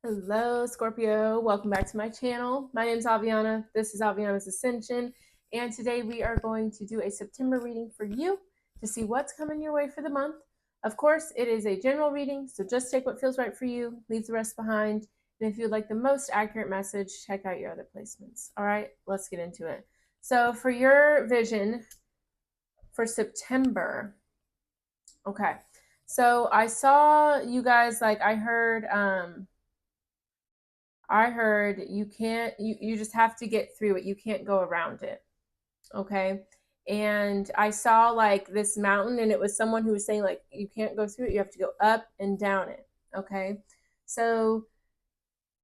Hello, Scorpio. Welcome back to my channel. My name is Aviana. This is Aviana's Ascension. And today we are going to do a September reading for you to see what's coming your way for the month. Of course, it is a general reading, so just take what feels right for you, leave the rest behind. And if you'd like the most accurate message, check out your other placements. All right, let's get into it. So for your vision for September, okay. So I saw you guys, I heard you can't, you just have to get through it. You can't go around it. Okay. And I saw like this mountain, and it was someone who was saying, like, you can't go through it. You have to go up and down it. Okay. So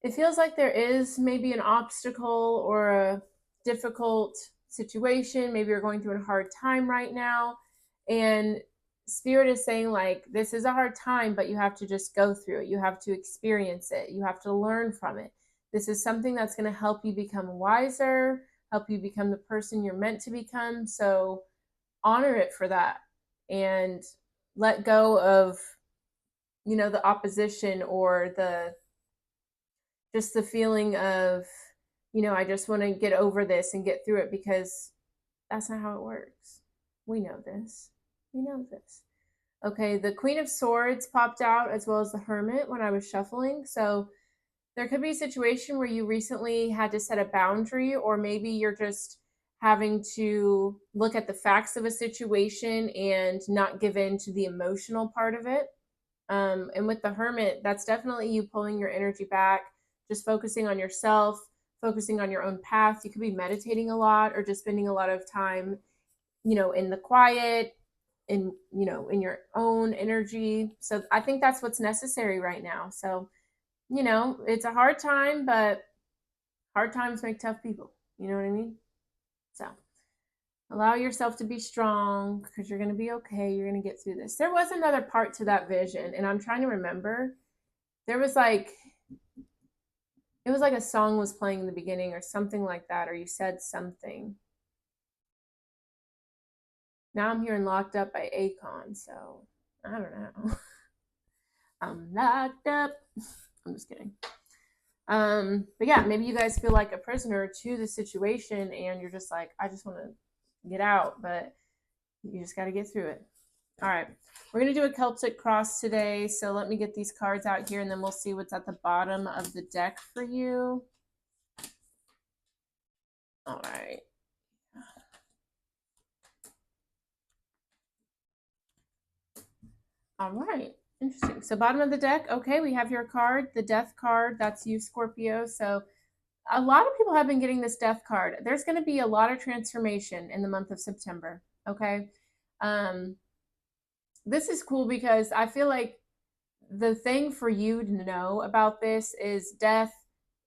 it feels like there is maybe an obstacle or a difficult situation. Maybe you're going through a hard time right now. And Spirit is saying, like, this is a hard time, but you have to just go through it. You have to experience it. You have to learn from it. This is something that's going to help you become wiser, help you become the person you're meant to become. So honor it for that and let go of, the opposition or the feeling of, I just want to get over this and get through it, because that's not how it works. We know this. We know this. Okay, the Queen of Swords popped out as well as the Hermit when I was shuffling. So there could be a situation where you recently had to set a boundary, or maybe you're just having to look at the facts of a situation and not give in to the emotional part of it. And with the Hermit, that's definitely you pulling your energy back, just focusing on yourself, focusing on your own path. You could be meditating a lot or just spending a lot of time, in the quiet, in your own energy. So I think that's what's necessary right now. So, it's a hard time, but hard times make tough people. You know what I mean? So allow yourself to be strong, because you're going to be okay. You're going to get through this. There was another part to that vision, and I'm trying to remember. There was like, it was like a song was playing in the beginning or something like that, or you said something. Now I'm hearing Locked Up by Akon, so I don't know. I'm locked up. I'm just kidding. But yeah, maybe you guys feel like a prisoner to the situation, and you're just like, I just want to get out, but you just got to get through it. All right, we're going to do a Celtic cross today. So let me get these cards out here, and then we'll see what's at the bottom of the deck for you. All right. All right. Interesting. So bottom of the deck, okay, we have your card, the Death card. That's you, Scorpio. So a lot of people have been getting this Death card. There's going to be a lot of transformation in the month of September. Okay. This is cool because I feel like the thing for you to know about this is death,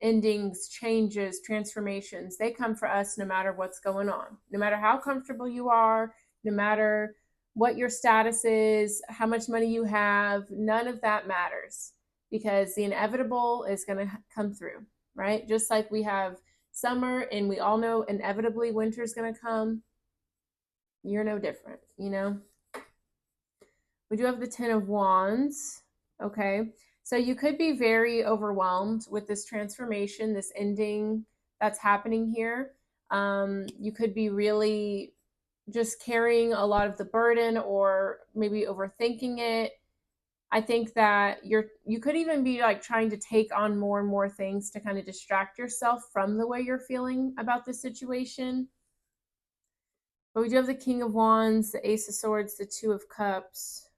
endings, changes, transformations. They come for us no matter what's going on, no matter how comfortable you are, no matter what your status is, how much money you have. None of that matters, because the inevitable is going to come through, right? Just like we have summer and we all know inevitably winter is going to come. You're no different, We do have the Ten of Wands. Okay. So you could be very overwhelmed with this transformation, this ending that's happening here. You could be really just carrying a lot of the burden, or maybe overthinking it. I think that you could even be like trying to take on more and more things to kind of distract yourself from the way you're feeling about the situation. But we do have the King of Wands, the Ace of Swords, the Two of Cups.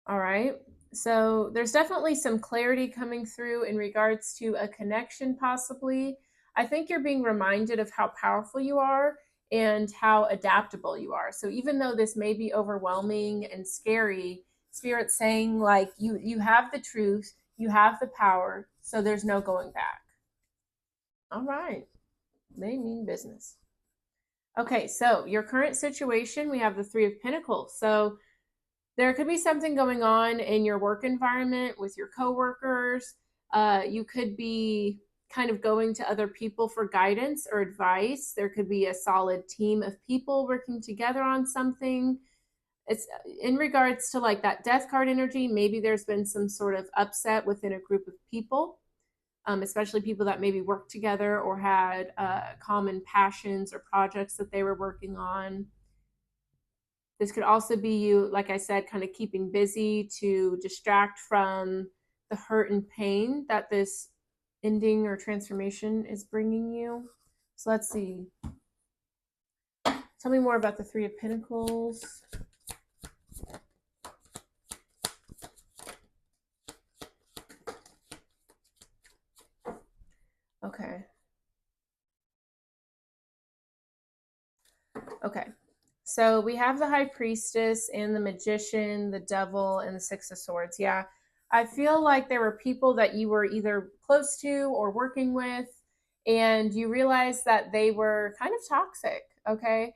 All right. So there's definitely some clarity coming through in regards to a connection, possibly. I think you're being reminded of how powerful you are and how adaptable you are. So even though this may be overwhelming and scary, Spirit's saying, like, you have the truth, you have the power, so there's no going back. All right. They mean business. Okay, so your current situation, we have the Three of Pentacles. So there could be something going on in your work environment with your coworkers. You could be kind of going to other people for guidance or advice. There could be a solid team of people working together on something. It's in regards to like that death card energy. Maybe there's been some sort of upset within a group of people, especially people that maybe worked together or had common passions or projects that they were working on. This could also be you, like I said, kind of keeping busy to distract from the hurt and pain that this ending or transformation is bringing you. So let's see. Tell me more about the Three of Pentacles. Okay. Okay. So we have the High Priestess and the Magician, the Devil, and the Six of Swords. Yeah. I feel like there were people that you were either close to or working with, and you realized that they were kind of toxic. Okay.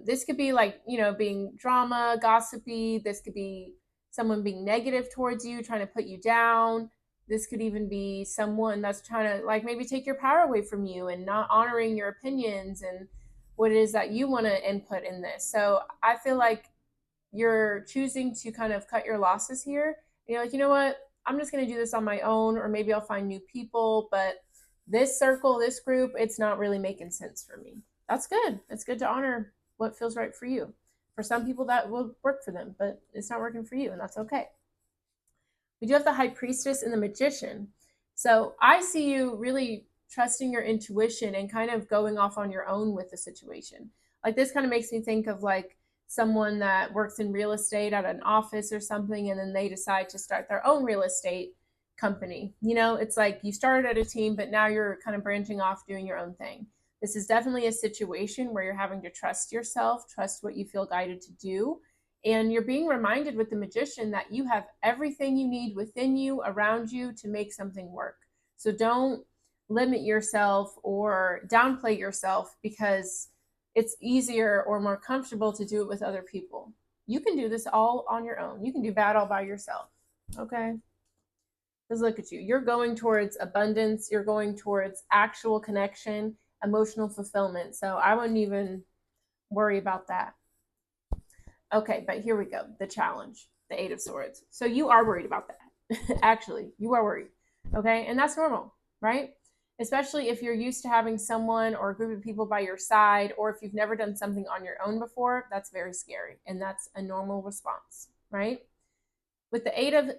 This could be like, being drama, gossipy. This could be someone being negative towards you, trying to put you down. This could even be someone that's trying to like maybe take your power away from you and not honoring your opinions and what it is that you want to input in this. So I feel like you're choosing to kind of cut your losses here. And you're like, you know what? I'm just going to do this on my own, or maybe I'll find new people. But this circle, this group, it's not really making sense for me. That's good. It's good to honor what feels right for you. For some people, that will work for them, but it's not working for you, and that's okay. We do have the High Priestess and the Magician. So I see you really trusting your intuition and kind of going off on your own with the situation. Like this kind of makes me think of like someone that works in real estate at an office or something, and then they decide to start their own real estate company. It's like you started at a team, but now you're kind of branching off doing your own thing. This is definitely a situation where you're having to trust yourself, trust what you feel guided to do, and you're being reminded with the Magician that you have everything you need within you, around you, to make something work. So don't limit yourself or downplay yourself because it's easier or more comfortable to do it with other people. You can do this all on your own. You can do bad all by yourself. Okay? Because look at you. You're going towards abundance, you're going towards actual connection, emotional fulfillment. So I wouldn't even worry about that. Okay, but here we go. The challenge, the Eight of Swords. So you are worried about that. Actually, you are worried. Okay, and that's normal, right? Especially if you're used to having someone or a group of people by your side, or if you've never done something on your own before, that's very scary. And that's a normal response, right? With the Eight of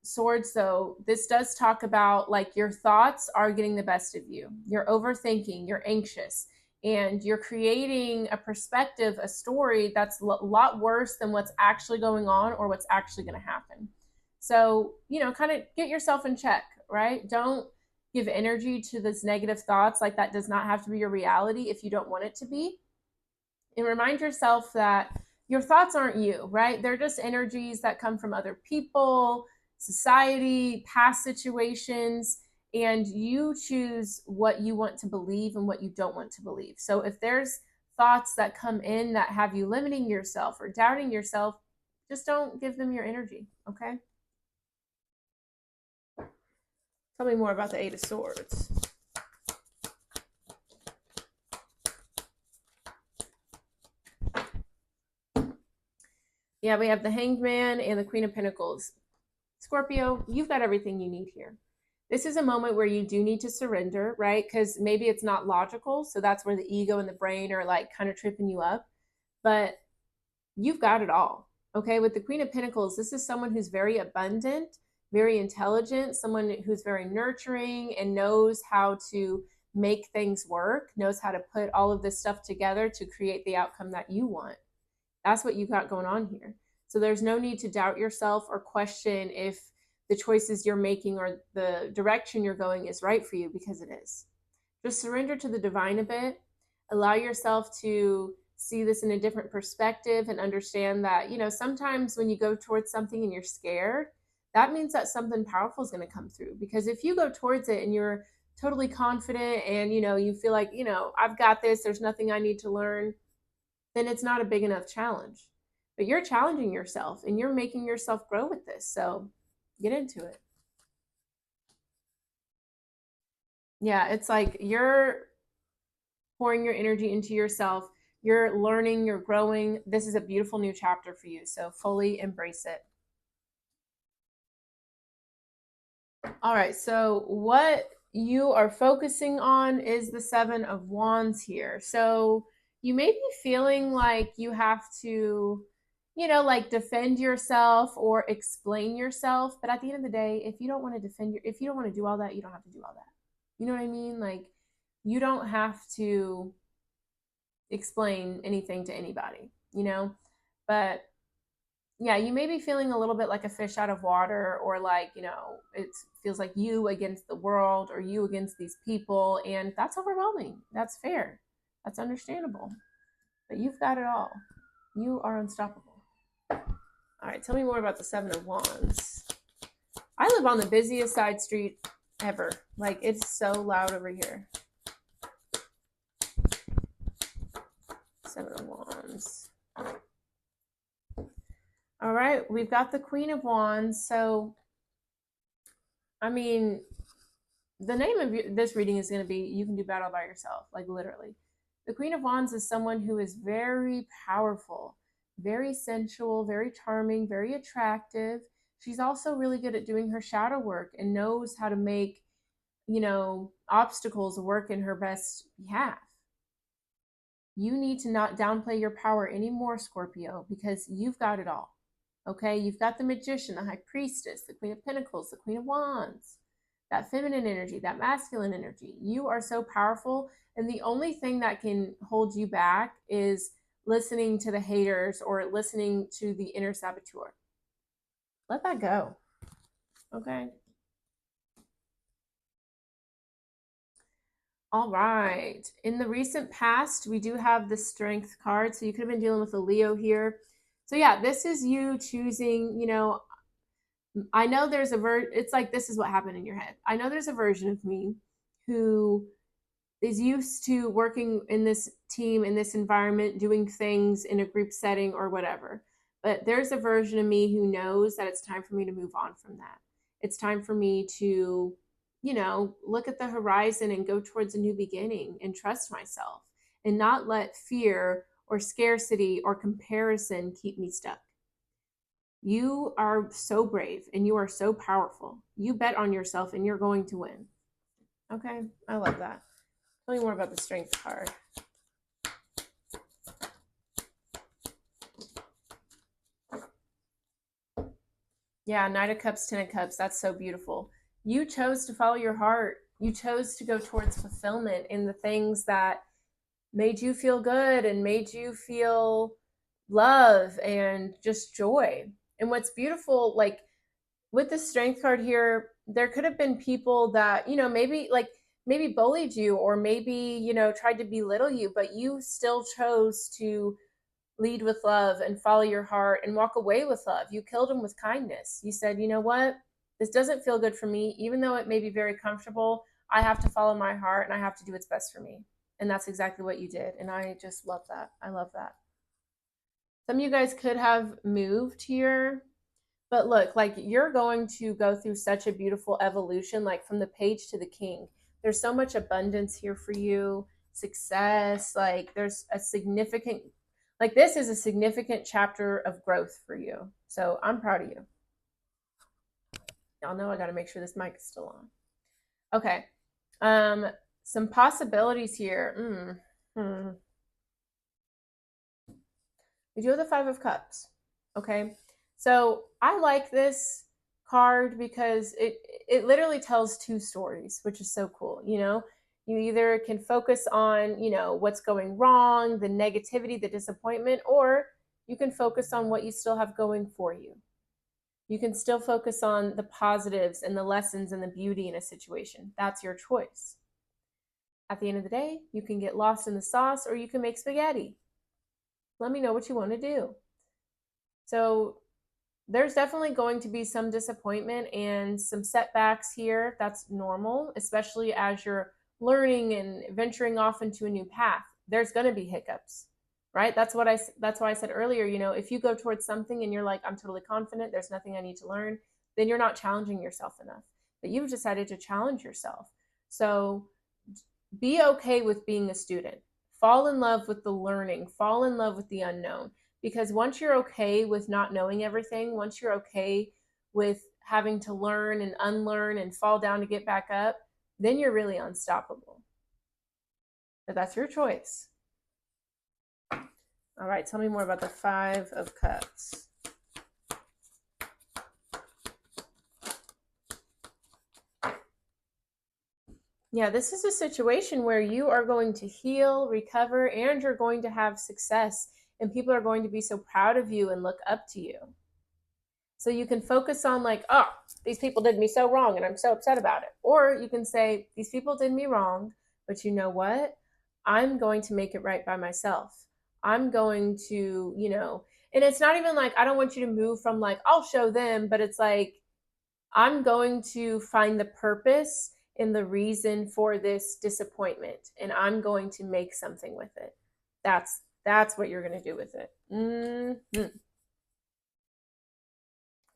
Swords, though, this does talk about like your thoughts are getting the best of you. You're overthinking, you're anxious, and you're creating a perspective, a story that's a lot worse than what's actually going on or what's actually going to happen. So, kind of get yourself in check, right? Don't give energy to this negative thoughts. Like that does not have to be your reality if you don't want it to be. And remind yourself that your thoughts aren't you, right? They're just energies that come from other people, society, past situations, and you choose what you want to believe and what you don't want to believe. So if there's thoughts that come in that have you limiting yourself or doubting yourself, just don't give them your energy, okay? Tell me more about the Eight of Swords. Yeah, we have the Hanged Man and the Queen of Pentacles. Scorpio, you've got everything you need here. This is a moment where you do need to surrender, right? Because maybe it's not logical. So that's where the ego and the brain are like kind of tripping you up. But you've got it all. Okay. With the Queen of Pentacles, this is someone who's very abundant, very intelligent, someone who's very nurturing and knows how to make things work, knows how to put all of this stuff together to create the outcome that you want. That's what you got going on here. So there's no need to doubt yourself or question if the choices you're making or the direction you're going is right for you, because it is. Just surrender to the divine a bit. Allow yourself to see this in a different perspective and understand that, sometimes when you go towards something and you're scared, that means that something powerful is going to come through. Because if you go towards it and you're totally confident and, you feel like, I've got this, there's nothing I need to learn, then it's not a big enough challenge. But you're challenging yourself and you're making yourself grow with this. So get into it. Yeah, it's like you're pouring your energy into yourself, You're learning, you're growing. This is a beautiful new chapter for you. So fully embrace it. All right, so what you are focusing on is the Seven of Wands here. So you may be feeling like you have to, like defend yourself or explain yourself. But at the end of the day, if you don't want to if you don't want to do all that, you don't have to do all that. You know what I mean? Like, you don't have to explain anything to anybody. But yeah, you may be feeling a little bit like a fish out of water, or like, it feels like you against the world or you against these people. And that's overwhelming. That's fair. That's understandable. But you've got it all. You are unstoppable. All right, tell me more about the Seven of Wands. I live on the busiest side street ever. Like, it's so loud over here. Seven of Wands. All right, we've got the Queen of Wands. So, I mean, the name of this reading is going to be You Can Do Battle by Yourself, like literally. The Queen of Wands is someone who is very powerful, very sensual, very charming, very attractive. She's also really good at doing her shadow work and knows how to make, obstacles work in her best behalf. You need to not downplay your power anymore, Scorpio, because you've got it all. Okay, you've got the Magician, the High Priestess, the Queen of Pentacles, the Queen of Wands, that feminine energy, that masculine energy. You are so powerful, and the only thing that can hold you back is listening to the haters or listening to the inner saboteur. Let that go. Okay. All right. In the recent past, we do have the Strength card. So you could have been dealing with a Leo here. So yeah, this is you choosing, I know there's it's like, this is what happened in your head. I know there's a version of me who is used to working in this team, in this environment, doing things in a group setting or whatever. But there's a version of me who knows that it's time for me to move on from that. It's time for me to, look at the horizon and go towards a new beginning and trust myself and not let fear or scarcity or comparison keep me stuck. You are so brave and you are so powerful. You bet on yourself and you're going to win. Okay, I love that. Tell me more about the Strength card. Yeah, Knight of Cups, Ten of Cups. That's so beautiful. You chose to follow your heart. You chose to go towards fulfillment in the things that made you feel good and made you feel love and just joy. And what's beautiful, like with the Strength card here, there could have been people that, maybe bullied you or maybe, tried to belittle you, but you still chose to lead with love and follow your heart and walk away with love. You killed them with kindness. You said, you know what? This doesn't feel good for me. Even though it may be very comfortable, I have to follow my heart and I have to do what's best for me. And that's exactly what you did. And I just love that. I love that. Some of you guys could have moved here, but look, like you're going to go through such a beautiful evolution, like from the page to the king. There's so much abundance here for you, success. Like there's a significant, like this is a significant chapter of growth for you. So I'm proud of you. Y'all know I got to make sure this mic is still on. Okay. Some possibilities here. We do have the Five of Cups. Okay. So I like this card because it literally tells two stories, which is so cool. You either can focus on, what's going wrong, the negativity, the disappointment, or you can focus on what you still have going for you. You can still focus on the positives and the lessons and the beauty in a situation. That's your choice. At the end of the day, you can get lost in the sauce or you can make spaghetti. Let me know what you want to do. So there's definitely going to be some disappointment and some setbacks here. That's normal, especially as you're learning and venturing off into a new path. There's going to be hiccups, right? That's why I said earlier, if you go towards something and you're like, I'm totally confident, there's nothing I need to learn, then you're not challenging yourself enough. But you've decided to challenge yourself. So be okay with being a student. fall in love with the learning, fall in love with the unknown. Because once you're okay with not knowing everything, once you're okay with having to learn and unlearn and fall down to get back up, then you're really unstoppable. But that's your choice. All right, tell me more about the Five of Cups. Yeah, this is a situation where you are going to heal, recover, and you're going to have success. And people are going to be so proud of you and look up to you. So you can focus on, like, oh, these people did me so wrong and I'm so upset about it. Or you can say, these people did me wrong, but you know what? I'm going to make it right by myself. I'm going to, and it's not even like, I don't want you to move from like, I'll show them, but it's like, I'm going to find the purpose and the reason for this disappointment, and I'm going to make something with it. That's what you're going to do with it.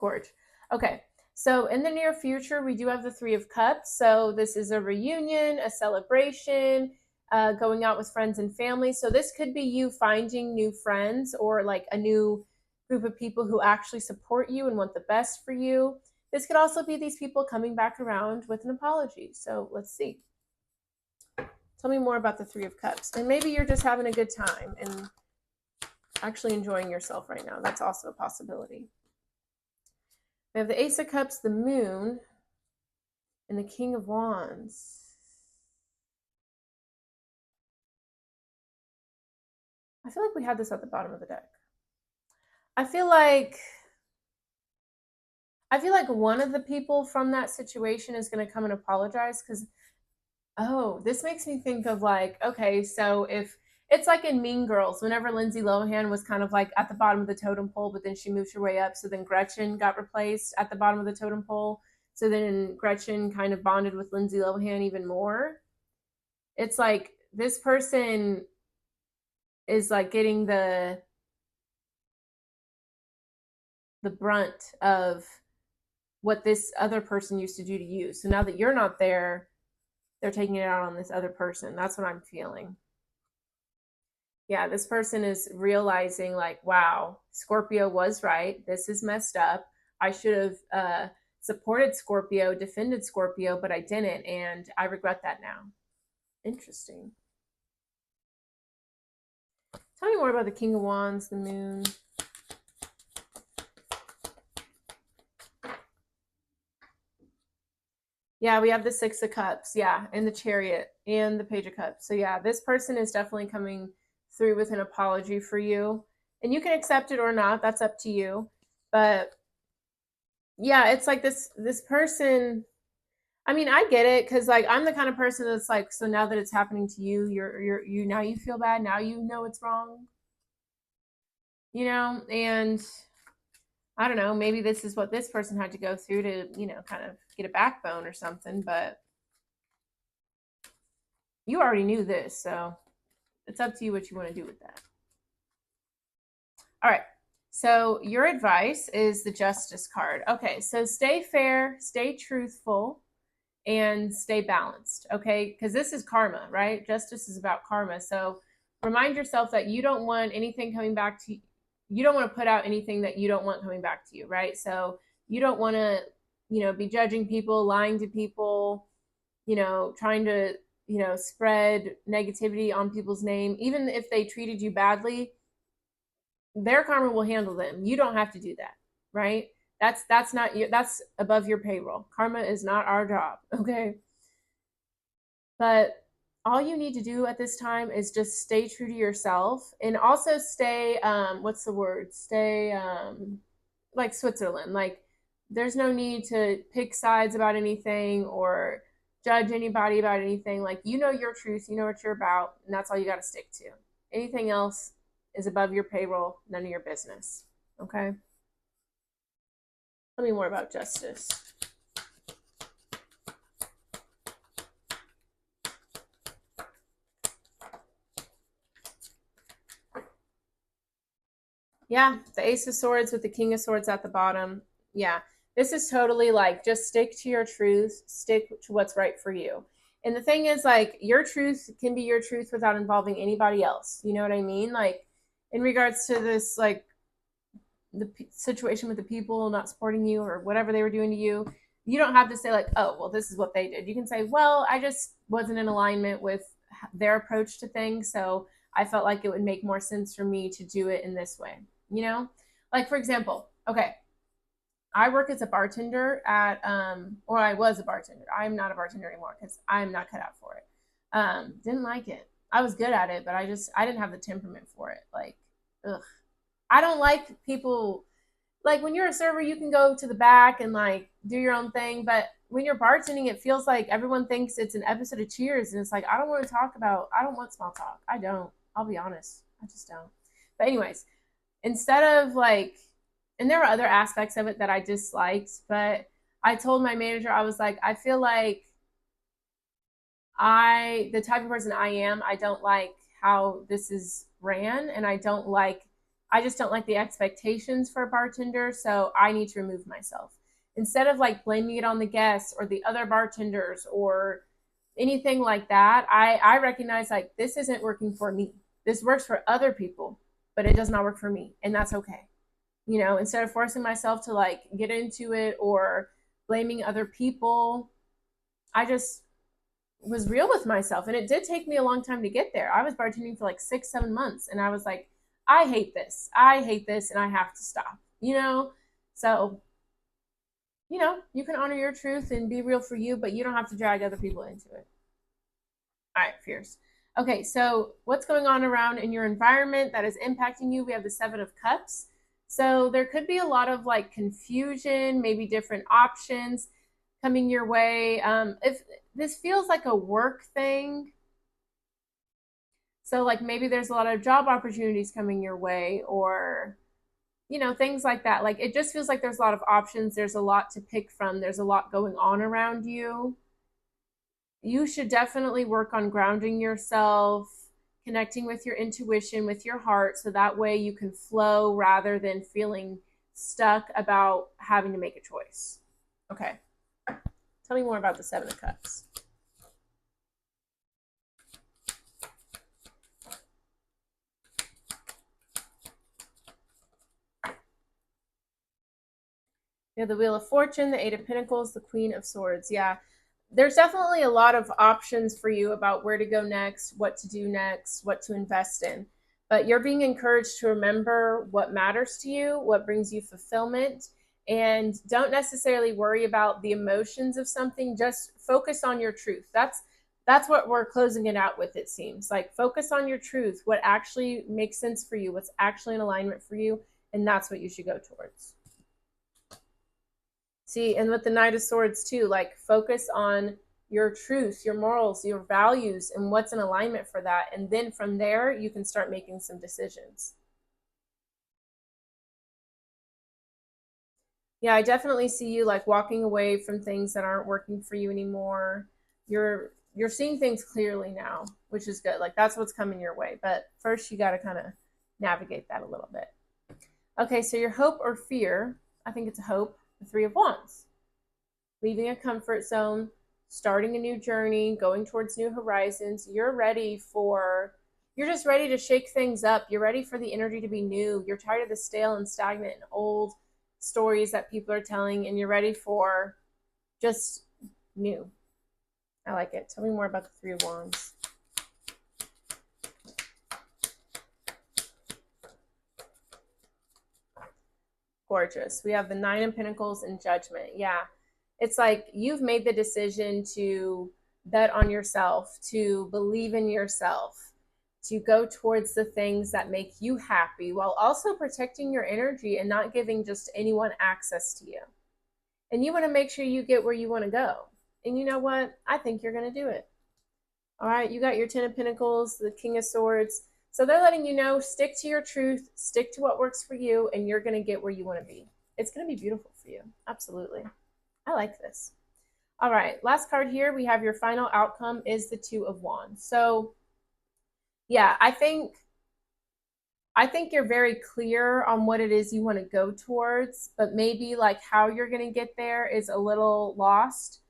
Gorge. Okay, so in the near future, we do have the Three of Cups. So this is a reunion, a celebration, going out with friends and family. So this could be you finding new friends or like a new group of people who actually support you and want the best for you. This could also be these people coming back around with an apology. So let's see. Tell me more about the Three of Cups. And maybe you're just having a good time and actually enjoying yourself right now. That's also a possibility. We have the Ace of Cups, the Moon, and the King of Wands. I feel like we had this at the bottom of the deck. I feel like one of the people from that situation is going to come and apologize because, oh, this makes me think of like, okay, so if it's like in Mean Girls, whenever Lindsay Lohan was kind of like at the bottom of the totem pole, but then she moved her way up. So then Gretchen got replaced at the bottom of the totem pole. So then Gretchen kind of bonded with Lindsay Lohan even more. It's like this person is like getting the brunt of what this other person used to do to you. So now that you're not there, they're taking it out on this other person. That's what I'm feeling. Yeah, this person is realizing like, wow, Scorpio was right. This is messed up. I should have supported Scorpio, defended Scorpio, but I didn't. And I regret that now. Interesting. Tell me more about the King of Wands, the Moon. Yeah, we have the Six of Cups. Yeah, and the Chariot and the Page of Cups. So yeah, this person is definitely coming through with an apology for you. And you can accept it or not. That's up to you. But yeah, it's like this person, I mean, I get it because like I'm the kind of person that's like, so now that it's happening to you, you now you feel bad. Now you know it's wrong. And I don't know, maybe this is what this person had to go through to, kind of get a backbone or something, but you already knew this, so it's up to you what you want to do with that. All right. So your advice is the Justice card. Okay, so stay fair, stay truthful, and stay balanced, okay? Because this is karma, right? Justice is about karma. So remind yourself that you don't want anything coming back to you. You don't want to put out anything that you don't want coming back to you, right? So you don't want to, be judging people, lying to people, trying to, spread negativity on people's name. Even if they treated you badly, their karma will handle them. You don't have to do that, right? That's not your, that's above your payroll. Karma is not our job, okay? But all you need to do at this time is just stay true to yourself and also stay what's the word? Stay like Switzerland. Like there's no need to pick sides about anything or judge anybody about anything. Like you know your truth, you know what you're about, and that's all you got to stick to. Anything else is above your payroll, none of your business. Okay? Tell me more about justice. Yeah, the Ace of Swords with the King of Swords at the bottom. Yeah, this is totally like just stick to your truth, stick to what's right for you. And the thing is, like, your truth can be your truth without involving anybody else. You know what I mean? Like, in regards to this, like, the situation with the people not supporting you or whatever they were doing to you, you don't have to say, like, oh, well, this is what they did. You can say, well, I just wasn't in alignment with their approach to things. So I felt like it would make more sense for me to do it in this way, you know? Like, for example, okay, I work as a bartender at, or I was a bartender. I'm not a bartender anymore because I'm not cut out for it. Didn't like it. I was good at it, but I didn't have the temperament for it. Like, ugh. I don't like people, like when you're a server, you can go to the back and like do your own thing. But when you're bartending, it feels like everyone thinks it's an episode of Cheers. And it's like, I don't want small talk. I don't. I'll be honest. I just don't. But, anyways, instead of like, and there were other aspects of it that I disliked, but I told my manager, I was like, I feel like the type of person I am, I don't like how this is ran, and I just don't like the expectations for a bartender, so I need to remove myself. Instead of like blaming it on the guests or the other bartenders or anything like that, I recognize like this isn't working for me. This works for other people, but it does not work for me, and that's okay. You know, instead of forcing myself to like get into it or blaming other people, I just was real with myself. And it did take me a long time to get there. I was bartending for like 6, 7 months, and I was like, I hate this. I hate this, and I have to stop, you know? So, you know, you can honor your truth and be real for you, but you don't have to drag other people into it. All right, fierce. Okay, so what's going on around in your environment that is impacting you? We have the Seven of Cups. So there could be a lot of like confusion, maybe different options coming your way. If this feels like a work thing, so like maybe there's a lot of job opportunities coming your way, or you know, things like that. Like it just feels like there's a lot of options. There's a lot to pick from. There's a lot going on around you. You should definitely work on grounding yourself, connecting with your intuition, with your heart, so that way you can flow rather than feeling stuck about having to make a choice. Okay. Tell me more about the Seven of Cups. You have the Wheel of Fortune, the Eight of Pentacles, the Queen of Swords. Yeah, there's definitely a lot of options for you about where to go next, what to do next, what to invest in. But you're being encouraged to remember what matters to you, what brings you fulfillment, and don't necessarily worry about the emotions of something. Just focus on your truth. That's what we're closing it out with, it seems. Like focus on your truth, what actually makes sense for you, what's actually in alignment for you, and that's what you should go towards. See, and with the Knight of Swords too, like focus on your truth, your morals, your values, and what's in alignment for that. And then from there, you can start making some decisions. Yeah, I definitely see you like walking away from things that aren't working for you anymore. You're seeing things clearly now, which is good. Like that's what's coming your way. But first you got to kind of navigate that a little bit. Okay, so your hope or fear, I think it's a hope, the Three of Wands. Leaving a comfort zone, starting a new journey, going towards new horizons. You're just ready to shake things up. You're ready for the energy to be new. You're tired of the stale and stagnant and old stories that people are telling, and you're ready for just new. I like it. Tell me more about the Three of Wands. Gorgeous. We have the Nine of Pentacles and Judgment. Yeah. It's like you've made the decision to bet on yourself, to believe in yourself, to go towards the things that make you happy while also protecting your energy and not giving just anyone access to you. And you want to make sure you get where you want to go. And you know what? I think you're going to do it. All right. You got your Ten of Pentacles, the King of Swords. So they're letting you know, stick to your truth, stick to what works for you, and you're going to get where you want to be. It's going to be beautiful for you. Absolutely. I like this. All right, last card here, we have your final outcome is the Two of Wands. So yeah, I think you're very clear on what it is you want to go towards, but maybe like how you're going to get there is a little lost.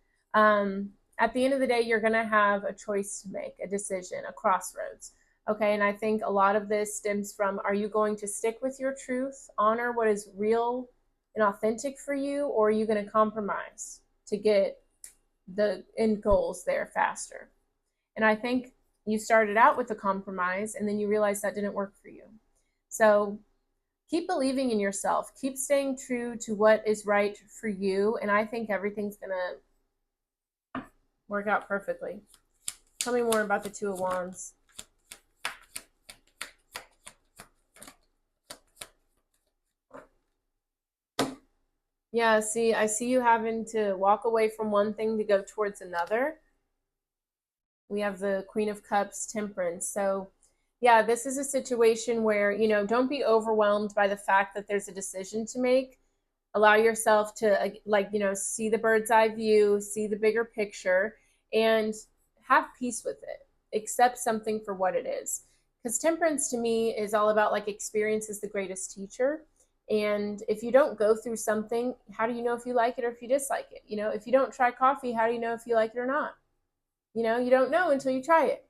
at the end of the day, you're going to have a choice to make, a decision, a crossroads. Okay. And I think a lot of this stems from, are you going to stick with your truth, honor what is real and authentic for you, or are you going to compromise to get the end goals there faster? And I think you started out with a compromise and then you realized that didn't work for you. So keep believing in yourself, keep staying true to what is right for you. And I think everything's going to work out perfectly. Tell me more about the Two of Wands. Yeah, see, I see you having to walk away from one thing to go towards another. We have the Queen of Cups, Temperance. So, yeah, this is a situation where, don't be overwhelmed by the fact that there's a decision to make. Allow yourself to, see the bird's eye view, see the bigger picture, and have peace with it. Accept something for what it is. Because temperance to me is all about like experience is the greatest teacher. And if you don't go through something, how do you know if you like it or if you dislike it? If you don't try coffee, how do you know if you like it or not? You don't know until you try it.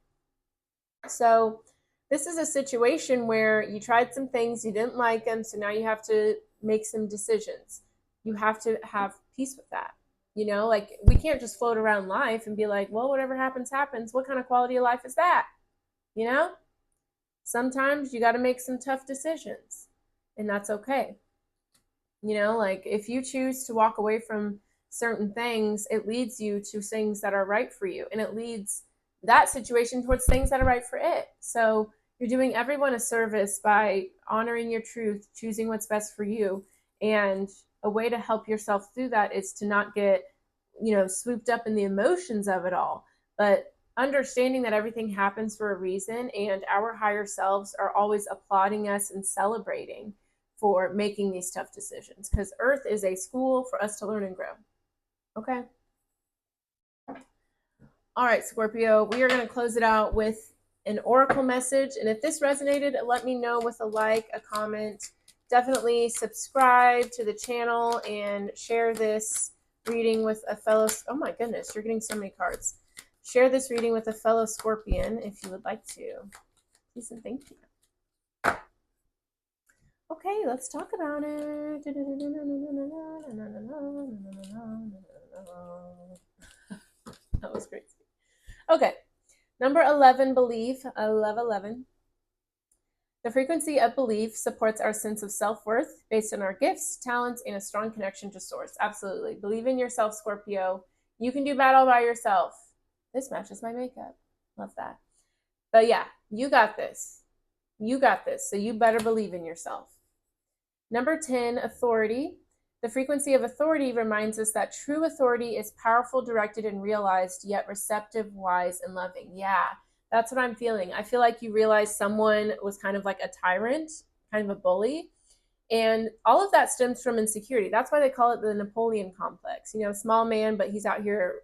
So this is a situation where you tried some things, you didn't like them, so now you have to make some decisions. You have to have peace with that. Like we can't just float around life and be like, well, whatever happens, happens. What kind of quality of life is that? You know? Sometimes you got to make some tough decisions, and that's okay. Like if you choose to walk away from certain things, it leads you to things that are right for you, and it leads that situation towards things that are right for it. So you're doing everyone a service by honoring your truth, choosing what's best for you. And a way to help yourself through that is to not get, swooped up in the emotions of it all, but understanding that everything happens for a reason, and our higher selves are always applauding us and celebrating for making these tough decisions, because Earth is a school for us to learn and grow. Okay. All right, Scorpio, we are going to close it out with an oracle message. And if this resonated, let me know with a like, a comment. Definitely subscribe to the channel and share this reading with a fellow. Oh my goodness, you're getting so many cards. Share this reading with a fellow Scorpion if you would like to. Please and thank you. Okay, let's talk about it. That was great. Okay, number 11, belief. I love 11. The frequency of belief supports our sense of self-worth based on our gifts, talents, and a strong connection to source. Absolutely. Believe in yourself, Scorpio. You can do battle by yourself. This matches my makeup. Love that. But yeah, you got this. You got this. So you better believe in yourself. Number 10, authority. The frequency of authority reminds us that true authority is powerful, directed, and realized, yet receptive, wise, and loving. Yeah, that's what I'm feeling. I feel like you realize someone was kind of like a tyrant, kind of a bully. And all of that stems from insecurity. That's why they call it the Napoleon complex. Small man, but he's out here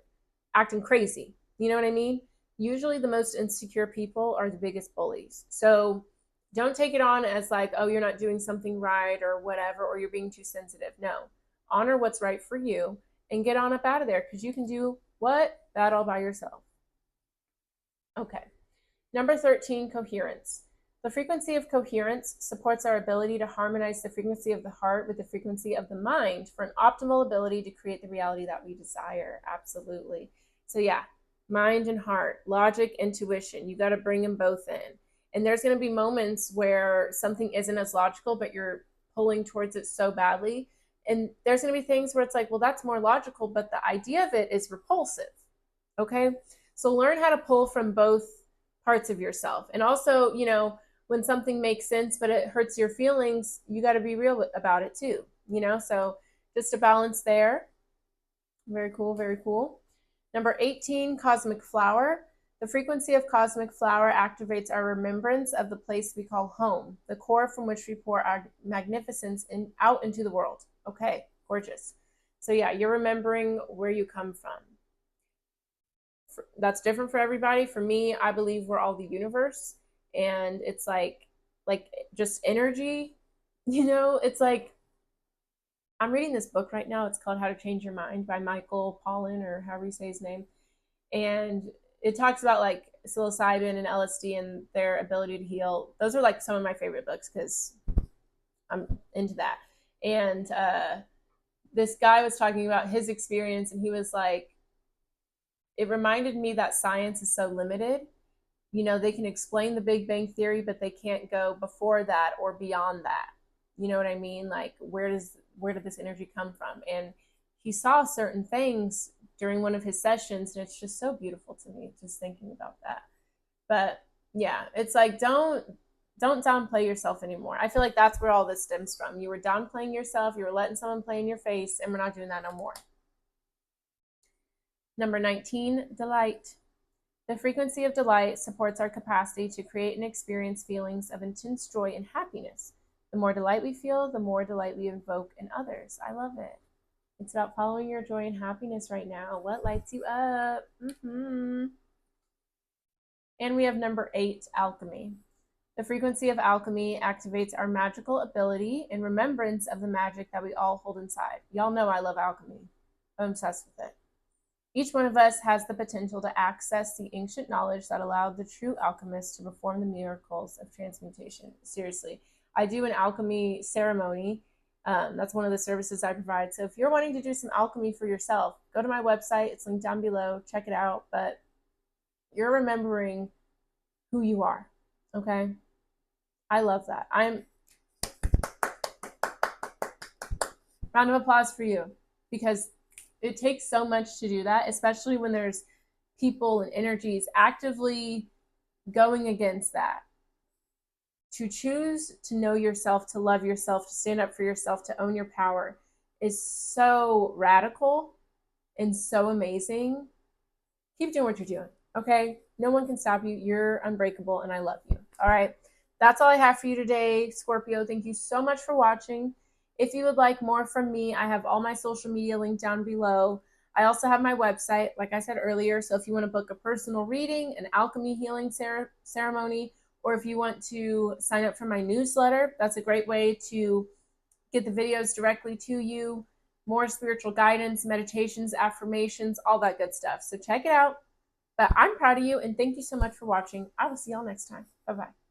acting crazy. You know what I mean? Usually the most insecure people are the biggest bullies. So don't take it on as like, oh, you're not doing something right or whatever, or you're being too sensitive. No, honor what's right for you and get on up out of there, because you can do what? That all by yourself. Okay. Number 13, coherence. The frequency of coherence supports our ability to harmonize the frequency of the heart with the frequency of the mind for an optimal ability to create the reality that we desire. Absolutely. So yeah, mind and heart, logic, intuition, you got to bring them both in. And there's going to be moments where something isn't as logical, but you're pulling towards it so badly. And there's going to be things where it's like, well, that's more logical, but the idea of it is repulsive. Okay. So learn how to pull from both parts of yourself. And also, when something makes sense, but it hurts your feelings, you got to be real about it too, So just a balance there. Very cool. Very cool. Number 18, cosmic flower. The frequency of cosmic flower activates our remembrance of the place we call home, the core from which we pour our magnificence out into the world. Okay, gorgeous. So yeah, you're remembering where you come from. That's different for everybody. For me, I believe we're all the universe, and it's like just energy. It's like, I'm reading this book right now. It's called How to Change Your Mind by Michael Pollan, or however you say his name. And it talks about like psilocybin and LSD and their ability to heal. Those are like some of my favorite books because I'm into that. And this guy was talking about his experience, and he was like, it reminded me that science is so limited. You know, they can explain the Big Bang Theory, but they can't go before that or beyond that. You know what I mean? Like, where did this energy come from? And he saw certain things during one of his sessions, and it's just so beautiful to me just thinking about that. But yeah, it's like don't downplay yourself anymore. I feel like that's where all this stems from. You were downplaying yourself, you were letting someone play in your face, and we're not doing that no more. Number 19, delight. The frequency of delight supports our capacity to create and experience feelings of intense joy and happiness. The more delight we feel, the more delight we invoke in others. I love it. It's about following your joy and happiness right now. What lights you up? And we have number 8, alchemy. The frequency of alchemy activates our magical ability in remembrance of the magic that we all hold inside. Y'all know I love alchemy. I'm obsessed with it. Each one of us has the potential to access the ancient knowledge that allowed the true alchemists to perform the miracles of transmutation. Seriously, I do an alchemy ceremony. That's one of the services I provide. So if you're wanting to do some alchemy for yourself, go to my website. It's linked down below. Check it out. But you're remembering who you are. Okay? I love that. Round of applause for you, because it takes so much to do that, especially when there's people and energies actively going against that. To choose to know yourself, to love yourself, to stand up for yourself, to own your power is so radical and so amazing. Keep doing what you're doing, okay? No one can stop you. You're unbreakable, and I love you. All right. That's all I have for you today, Scorpio. Thank you so much for watching. If you would like more from me, I have all my social media linked down below. I also have my website, like I said earlier. So if you want to book a personal reading, an alchemy healing ceremony, or if you want to sign up for my newsletter, that's a great way to get the videos directly to you. More spiritual guidance, meditations, affirmations, all that good stuff. So check it out. But I'm proud of you, and thank you so much for watching. I will see y'all next time. Bye-bye.